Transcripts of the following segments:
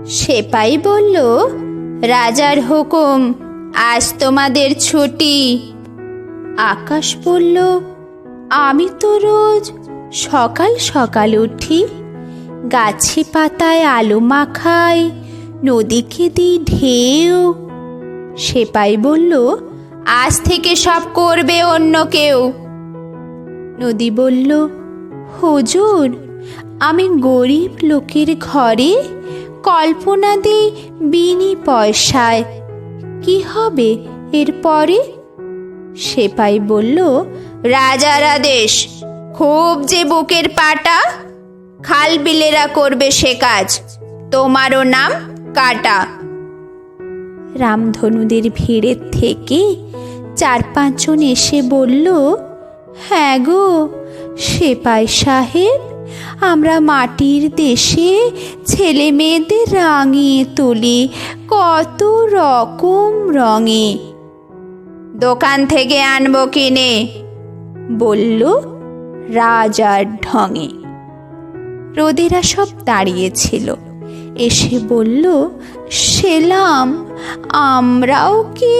সেপাই বলল, রাজার হুকুম, আজ তোমাদের ছুটি। আকাশ বলল, আমি তো রোজ সকাল সকাল উঠি, গাছে পাতায় আলো মাখাই, নদীকে দিই ঢেউ। সেপাই বলল, আজ থেকে সব করবে অন্য কেউ। নদী বলল, হুজুর, আমি গরিব লোকের ঘরে কল্পনা দিই বিনি পয়সায়, কি হবে এরপরে? সেপাই বলল, রাজার আদেশ, খুব যে বুকের পাটা, খাল বিলেরা করবে সে কাজ, তোমারও নাম কাটা। রামধনুদের ভিড়ের থেকে 4-5 জন এসে বলল, হ্যাঁ গো সেপাই সাহেব, আমরা মাটির দেশে ছেলে মেয়েদের রাঙিয়ে তুলি কত রকম রঙে। দোকান থেকে আনবো কিনে, বলল রাজার ঢঙে। রোদেরা সব দাঁড়িয়েছিল, এসে বলল, সেলাম, আমরাও কি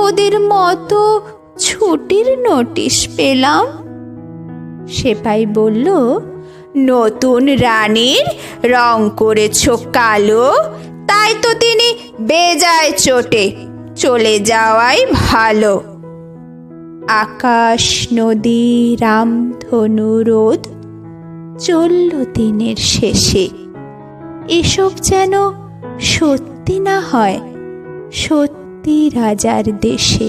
ওদের মতো ছুটির নোটিশ পেলাম? সেপাই বলল, নতুন রানীর রং করেছ কালো, তাই তো তিনি বেজায় চোটে, চলে যাওয়াই ভালো। আকাশ, নদী, রামধনু, রোদ চলল দিনের শেষে। এসব যেন সত্যি না হয়, সত্যি রাজার দেশে।